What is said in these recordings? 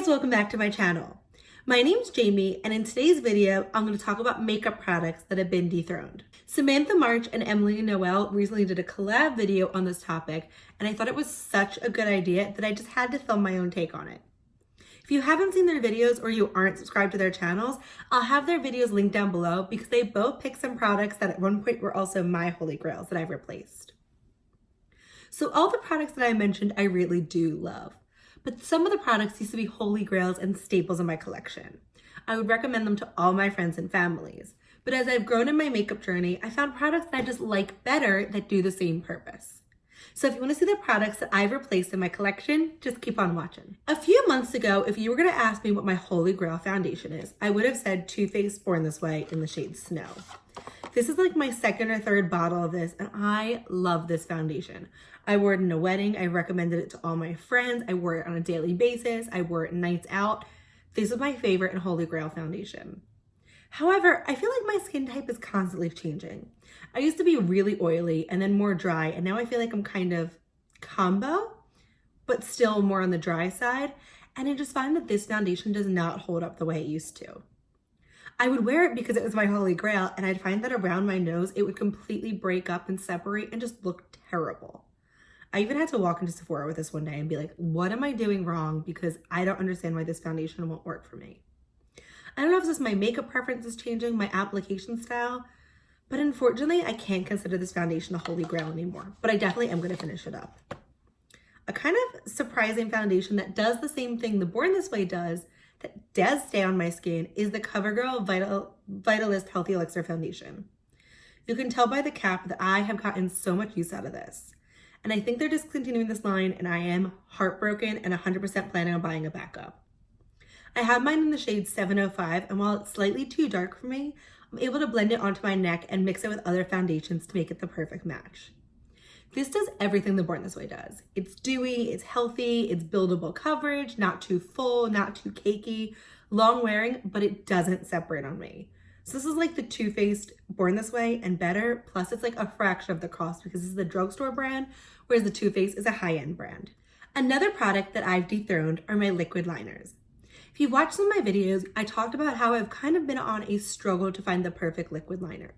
guys, welcome back to my channel. My name's Jamie, and in today's video, I'm going to talk about makeup products that have been dethroned. Samantha March and Emily and Noel recently did a collab video on this topic, and I thought it was such a good idea that I just had to film my own take on it. If you haven't seen their videos or you aren't subscribed to their channels, I'll have their videos linked down below because they both picked some products that at one point were also my holy grails that I've replaced. So all the products that I mentioned, I really do love. But some of the products used to be holy grails and staples in my collection. I would recommend them to all my friends and families. But as I've grown in my makeup journey, I found products that I just like better that do the same purpose. So if you want to see the products that I've replaced in my collection, just keep on watching. A few months ago, if you were going to ask me what my holy grail foundation is, I would have said Too Faced Born This Way in the shade Snow. This is like my second or third bottle of this, and I love this foundation. I wore it in a wedding. I recommended it to all my friends. I wore it on a daily basis. I wore it nights out. This is my favorite and holy grail foundation. However, I feel like my skin type is constantly changing. I used to be really oily and then more dry, and now I feel like I'm kind of combo, but still more on the dry side. And I just find that this foundation does not hold up the way it used to. I would wear it because it was my holy grail, and I'd find that around my nose, it would completely break up and separate and just look terrible. I even had to walk into Sephora with this one day and be like, what am I doing wrong? Because I don't understand why this foundation won't work for me. I don't know if it's just my makeup preference is changing, my application style, but unfortunately, I can't consider this foundation a holy grail anymore, but I definitely am going to finish it up. A kind of surprising foundation that does the same thing the Born This Way does, that does stay on my skin, is the CoverGirl Vitalist Healthy Elixir Foundation. You can tell by the cap that I have gotten so much use out of this. And I think they're discontinuing this line, and I am heartbroken and 100% planning on buying a backup. I have mine in the shade 705, and while it's slightly too dark for me, I'm able to blend it onto my neck and mix it with other foundations to make it the perfect match. This does everything the Born This Way does. It's dewy, it's healthy, it's buildable coverage, not too full, not too cakey, long wearing, but it doesn't separate on me. So this is like the Too Faced Born This Way and better, plus it's like a fraction of the cost because this is the drugstore brand, whereas the Too Faced is a high-end brand. Another product that I've dethroned are my liquid liners. If you've watched some of my videos, I talked about how I've kind of been on a struggle to find the perfect liquid liner.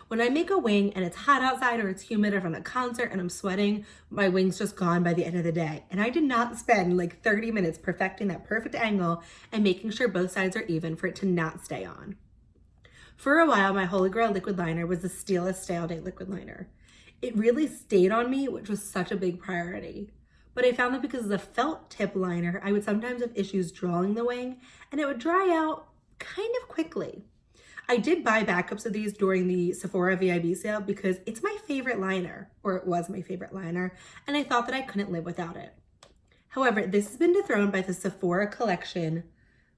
When I make a wing and it's hot outside or it's humid or I'm at a concert and I'm sweating, my wing's just gone by the end of the day. And I did not spend like 30 minutes perfecting that perfect angle and making sure both sides are even for it to not stay on. For a while, my holy grail liquid liner was the Stila Stay All Day liquid liner. It really stayed on me, which was such a big priority. But I found that because of the felt tip liner, I would sometimes have issues drawing the wing and it would dry out kind of quickly. I did buy backups of these during the Sephora VIB sale because it's my favorite liner, or it was my favorite liner, and I thought that I couldn't live without it. However, this has been dethroned by the Sephora Collection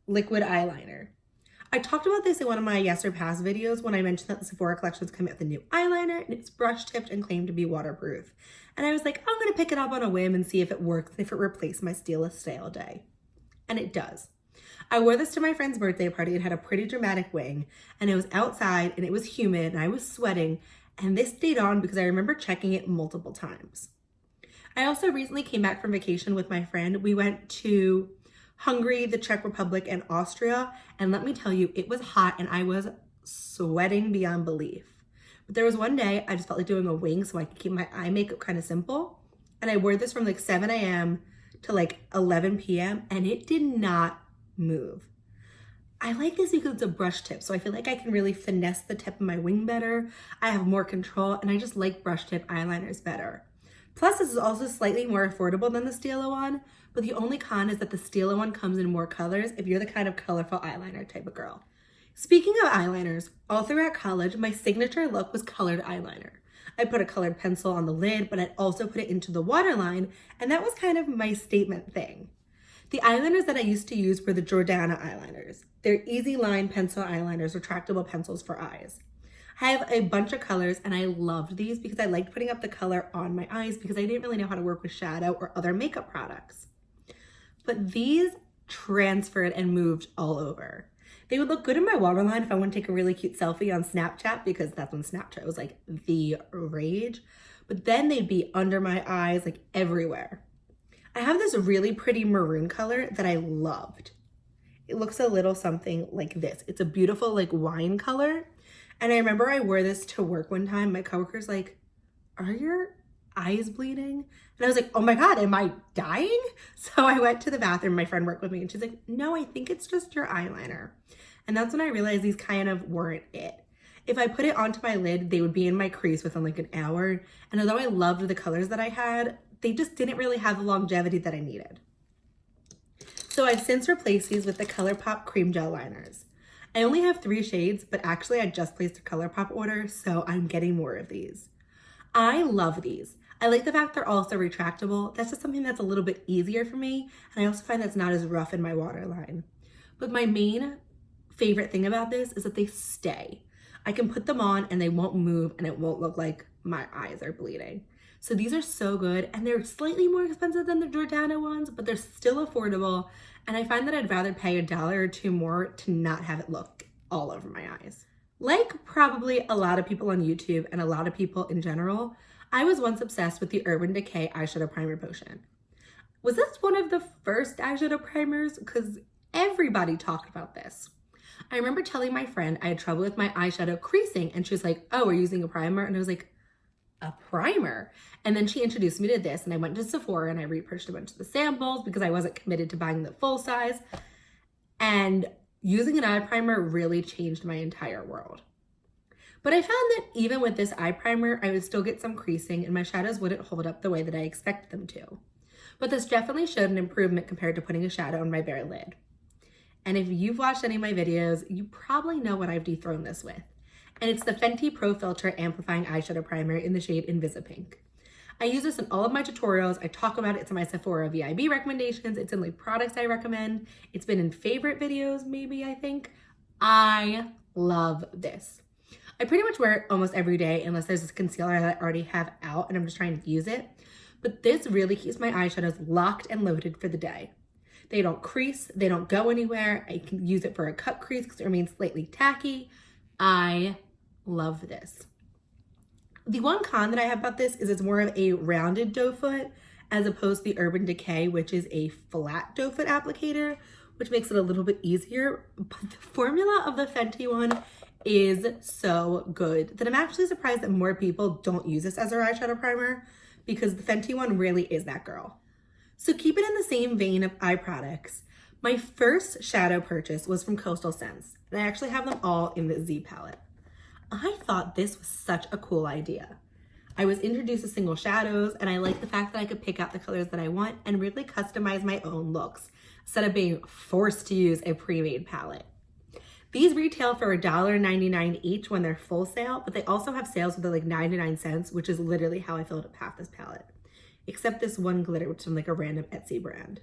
liquid eyeliner. I talked about this in one of my Yes or Pass videos when I mentioned that the Sephora Collection's coming out with a new eyeliner and it's brush tipped and claimed to be waterproof. And I was like, I'm gonna pick it up on a whim and see if it works and if it replaced my Stila Stay All Day. And it does. I wore this to my friend's birthday party and had a pretty dramatic wing, and it was outside and it was humid and I was sweating, and this stayed on because I remember checking it multiple times. I also recently came back from vacation with my friend. We went to Hungary, the Czech Republic, and Austria, and let me tell you, it was hot and I was sweating beyond belief. But there was one day I just felt like doing a wing so I could keep my eye makeup kind of simple, and I wore this from like 7 a.m. to like 11 p.m. and it did not move. I like this because it's a brush tip, so I feel like I can really finesse the tip of my wing better. I have more control, and I just like brush tip eyeliners better. Plus, this is also slightly more affordable than the Stila one, but the only con is that the Stila one comes in more colors if you're the kind of colorful eyeliner type of girl. Speaking of eyeliners, all throughout college, my signature look was colored eyeliner. I put a colored pencil on the lid, but I'd also put it into the waterline, and that was kind of my statement thing. The eyeliners that I used to use were the Jordana eyeliners. They're easy line pencil eyeliners, retractable pencils for eyes. I have a bunch of colors and I loved these because I liked putting up the color on my eyes because I didn't really know how to work with shadow or other makeup products. But these transferred and moved all over. They would look good in my waterline if I want to take a really cute selfie on Snapchat because that's when Snapchat was like the rage. But then they'd be under my eyes, like everywhere. I have this really pretty maroon color that I loved. It looks a little something like this. It's a beautiful like wine color. And I remember I wore this to work one time. My coworker's like, are your eyes bleeding? And I was like, oh my God, am I dying? So I went to the bathroom. My friend worked with me and she's like, no, I think it's just your eyeliner. And that's when I realized these kind of weren't it. If I put it onto my lid, they would be in my crease within like an hour. And although I loved the colors that I had, they just didn't really have the longevity that I needed. So I've since replaced these with the ColourPop Cream Gel Liners. I only have 3 shades, but actually I just placed a ColourPop order, so I'm getting more of these. I love these. I like the fact they're also retractable. That's just something that's a little bit easier for me, and I also find that's not as rough in my waterline. But my main favorite thing about this is that they stay. I can put them on and they won't move and it won't look like my eyes are bleeding. So these are so good, and they're slightly more expensive than the Jordana ones, but they're still affordable. And I find that I'd rather pay $1 or $2 more to not have it look all over my eyes. Like probably a lot of people on YouTube and a lot of people in general, I was once obsessed with the Urban Decay eyeshadow primer potion. Was this one of the first eyeshadow primers? Because everybody talked about this. I remember telling my friend I had trouble with my eyeshadow creasing, and she was like, oh, we're using a primer? And I was like, a primer? And then she introduced me to this, and I went to Sephora and I repurchased a bunch of the samples because I wasn't committed to buying the full size. And using an eye primer really changed my entire world. But I found that even with this eye primer, I would still get some creasing and my shadows wouldn't hold up the way that I expected them to. But this definitely showed an improvement compared to putting a shadow on my bare lid. And if you've watched any of my videos, you probably know what I've dethroned this with. And it's the Fenty Pro Filter Amplifying Eyeshadow Primer in the shade Invisipink. I use this in all of my tutorials. I talk about it in my Sephora VIB recommendations. It's in like products I recommend. It's been in favorite videos, maybe, I think. I love this. I pretty much wear it almost every day unless there's this concealer that I already have out and I'm just trying to use it. But this really keeps my eyeshadows locked and loaded for the day. They don't crease, they don't go anywhere. I can use it for a cut crease because it remains slightly tacky. I love this. The one con that I have about this is it's more of a rounded doe foot as opposed to the Urban Decay, which is a flat doe foot applicator, which makes it a little bit easier. But the formula of the Fenty one is so good that I'm actually surprised that more people don't use this as their eyeshadow primer, because the Fenty one really is that girl. So keeping in the same vein of eye products, my first shadow purchase was from Coastal Scents, and I actually have them all in the Z palette. I thought this was such a cool idea. I was introduced to single shadows, and I like the fact that I could pick out the colors that I want and really customize my own looks instead of being forced to use a pre-made palette. These retail for $1.99 each when they're full sale, but they also have sales with like 99 cents, which is literally how I filled up half this palette. Except this one glitter, which is like a random Etsy brand.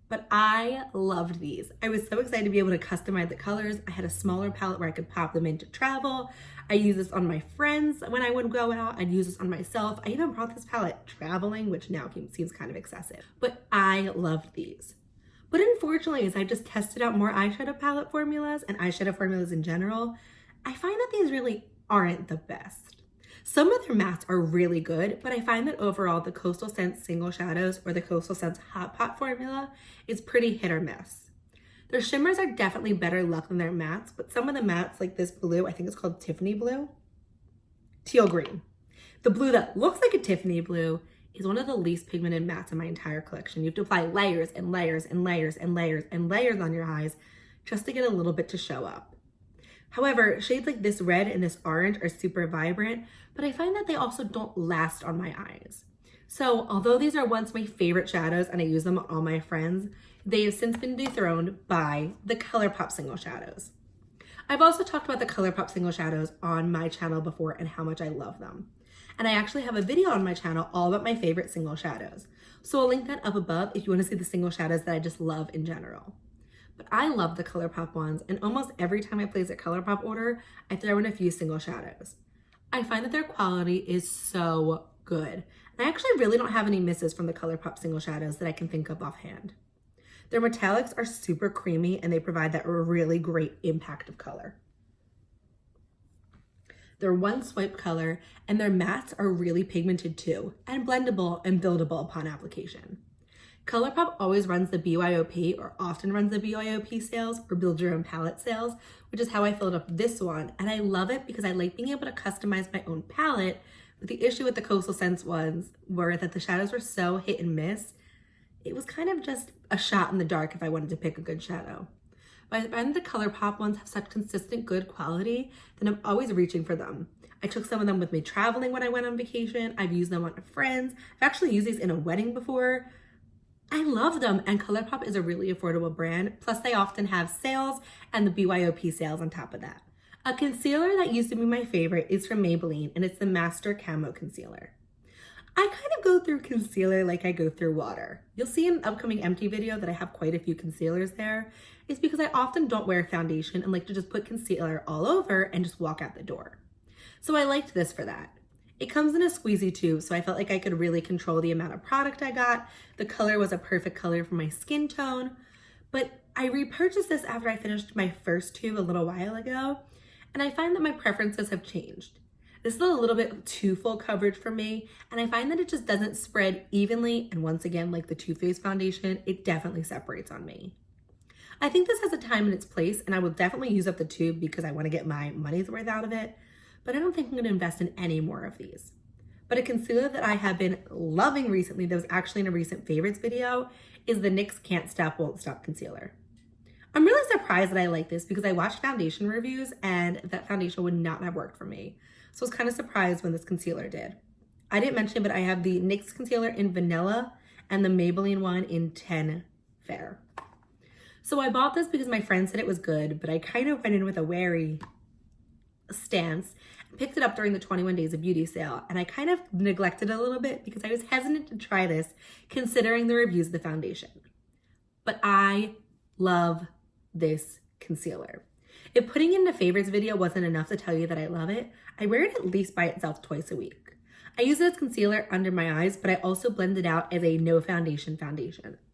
But I loved these. I was so excited to be able to customize the colors. I had a smaller palette where I could pop them in to travel. I use this on my friends when I would go out. I'd use this on myself. I even brought this palette traveling, which now seems kind of excessive. But I loved these. But unfortunately, as I just tested out more eyeshadow palette formulas and eyeshadow formulas in general, I find that these really aren't the best. Some of their mattes are really good, but I find that overall the Coastal Scents Single Shadows or the Coastal Scents Hot Pot formula is pretty hit or miss. Their shimmers are definitely better luck than their mattes, but some of the mattes like this blue, I think it's called Tiffany blue, teal green. The blue that looks like a Tiffany blue is one of the least pigmented mattes in my entire collection. You have to apply layers and layers and layers and layers and layers on your eyes just to get a little bit to show up. However, shades like this red and this orange are super vibrant, but I find that they also don't last on my eyes. So although these are once my favorite shadows and I use them on all my friends, they have since been dethroned by the ColourPop Single Shadows. I've also talked about the ColourPop Single Shadows on my channel before and how much I love them. And I actually have a video on my channel all about my favorite single shadows. So I'll link that up above if you want to see the single shadows that I just love in general. But I love the ColourPop ones, and almost every time I place a ColourPop order, I throw in a few single shadows. I find that their quality is so good. And I actually really don't have any misses from the ColourPop single shadows that I can think of offhand. Their metallics are super creamy and they provide that really great impact of color. They're one swipe color and their mattes are really pigmented too and blendable and buildable upon application. ColourPop always runs the BYOP, or often runs the BYOP sales, or build your own palette sales, which is how I filled up this one. And I love it because I like being able to customize my own palette. But the issue with the Coastal Scents ones were that the shadows were so hit and miss. It was kind of just a shot in the dark if I wanted to pick a good shadow. But I find the ColourPop ones have such consistent good quality that I'm always reaching for them. I took some of them with me traveling when I went on vacation. I've used them on friends. I've actually used these in a wedding before. I love them, and ColourPop is a really affordable brand. Plus they often have sales and the BYOP sales on top of that. A concealer that used to be my favorite is from Maybelline, and it's the Master Camo Concealer. I kind of go through concealer like I go through water. You'll see in an upcoming empty video that I have quite a few concealers there. It's because I often don't wear foundation and like to just put concealer all over and just walk out the door. So I liked this for that. It comes in a squeezy tube, so I felt like I could really control the amount of product I got. The color was a perfect color for my skin tone, but I repurchased this after I finished my first tube a little while ago, and I find that my preferences have changed. This is a little bit too full coverage for me, and I find that it just doesn't spread evenly, and once again, like the Too Faced foundation, it definitely separates on me. I think this has a time and its place, and I will definitely use up the tube because I want to get my money's worth out of it, but I don't think I'm going to invest in any more of these. But a concealer that I have been loving recently that was actually in a recent favorites video is the NYX Can't Stop Won't Stop Concealer. I'm really surprised that I like this because I watched foundation reviews and that foundation would not have worked for me. So I was kind of surprised when this concealer did. I didn't mention, but I have the NYX concealer in Vanilla and the Maybelline one in 10 Fair. So I bought this because my friend said it was good, but I kind of went in with a wary stance. Picked it up during the 21 Days of Beauty sale, and I kind of neglected it a little bit because I was hesitant to try this considering the reviews of the foundation. But I love this concealer. If putting in a favorites video wasn't enough to tell you that I love it, I wear it at least by itself twice a week. I use it as concealer under my eyes, but I also blend it out as a no foundation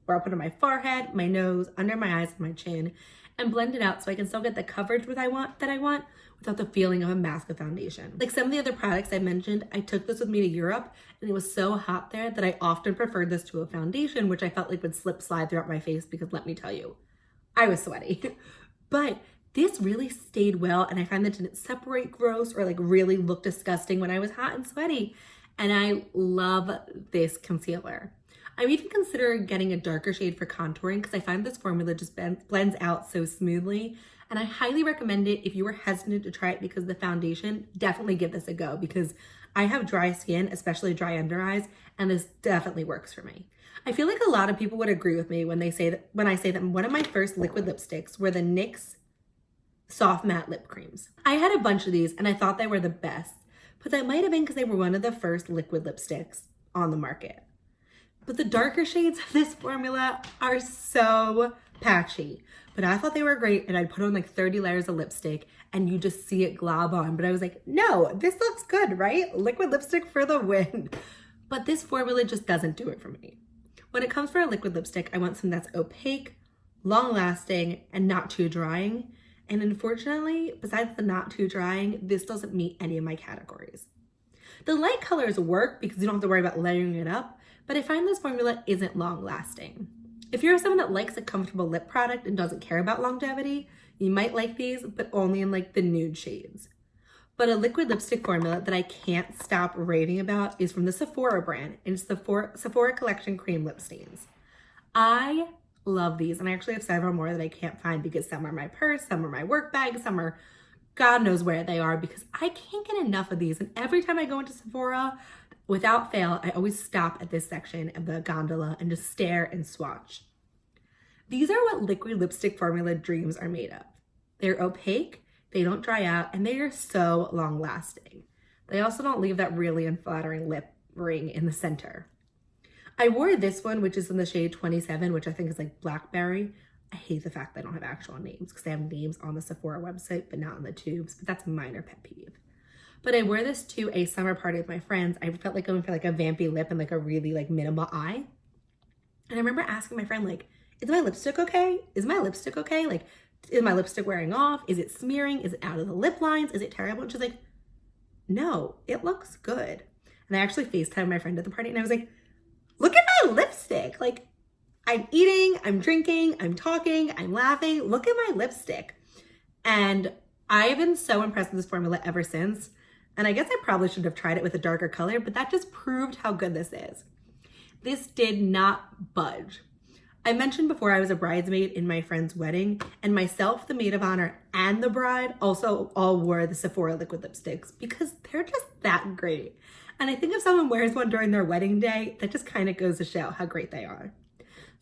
where I'll put it on my forehead, my nose, under my eyes, and my chin, and blend it out so I can still get the coverage that I want without the feeling of a mask of foundation. Like some of the other products I mentioned, I took this with me to Europe and it was so hot there that I often preferred this to a foundation, which I felt like would slide throughout my face because let me tell you, I was sweaty. But this really stayed well, and I find that it didn't separate gross or like really look disgusting when I was hot and sweaty. And I love this concealer. I'm even considering getting a darker shade for contouring because I find this formula just blends out so smoothly. And I highly recommend it if you were hesitant to try it because the foundation, definitely give this a go because I have dry skin, especially dry under eyes, and this definitely works for me. I feel like a lot of people would agree with me when I say that one of my first liquid lipsticks were the NYX Soft Matte Lip Creams. I had a bunch of these and I thought they were the best, but that might have been because they were one of the first liquid lipsticks on the market. But the darker shades of this formula are so patchy. But I thought they were great, and I'd put on like 30 layers of lipstick and you just see it glob on. But I was like, no, this looks good, right? Liquid lipstick for the win. But this formula just doesn't do it for me. When it comes for a liquid lipstick, I want something that's opaque, long lasting, and not too drying. And unfortunately, besides the not too drying, this doesn't meet any of my categories. The light colors work because you don't have to worry about layering it up, but I find this formula isn't long lasting. If you're someone that likes a comfortable lip product and doesn't care about longevity, you might like these, but only in like the nude shades. But a liquid lipstick formula that I can't stop raving about is from the Sephora brand, and it's the Sephora Collection Cream Lip Stains. I love these, and I actually have several more that I can't find because some are my purse, some are my work bag, some are God knows where they are because I can't get enough of these. And every time I go into Sephora, without fail, I always stop at this section of the gondola and just stare and swatch. These are what liquid lipstick formula dreams are made of. They're opaque, they don't dry out, and they are so long lasting. They also don't leave that really unflattering lip ring in the center. I wore this one, which is in the shade 27, which I think is like Blackberry. I hate the fact that I don't have actual names because they have names on the Sephora website, but not on the tubes, but that's a minor pet peeve. But I wore this to a summer party with my friends. I felt like going for like a vampy lip and like a really like minimal eye. And I remember asking my friend, like, is my lipstick okay? Is my lipstick okay? Like, is my lipstick wearing off? Is it smearing? Is it out of the lip lines? Is it terrible? And she's like, no, it looks good. And I actually FaceTimed my friend at the party and I was like, look at my lipstick. Like, I'm eating, I'm drinking, I'm talking, I'm laughing. Look at my lipstick. And I've been so impressed with this formula ever since. And I guess I probably should have tried it with a darker color, but that just proved how good this is. This did not budge. I mentioned before I was a bridesmaid in my friend's wedding, and myself, the maid of honor, and the bride also all wore the Sephora liquid lipsticks because they're just that great. And I think if someone wears one during their wedding day, that just kind of goes to show how great they are.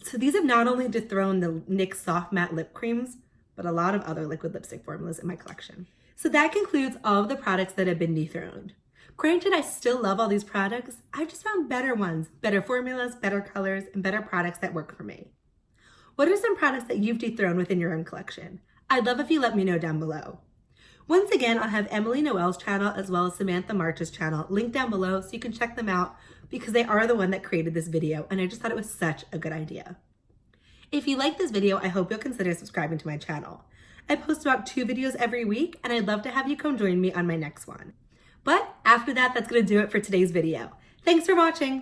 So these have not only dethroned the NYX Soft Matte Lip Creams, but a lot of other liquid lipstick formulas in my collection. So that concludes all of the products that have been dethroned. Granted, I still love all these products. I just found better ones, better formulas, better colors, and better products that work for me. What are some products that you've dethroned within your own collection? I'd love if you let me know down below. Once again, I'll have Emily Noel's channel as well as Samantha March's channel linked down below so you can check them out because they are the one that created this video and I just thought it was such a good idea. If you like this video, I hope you'll consider subscribing to my channel. I post about 2 videos every week and I'd love to have you come join me on my next one. But after that, that's going to do it for today's video. Thanks for watching.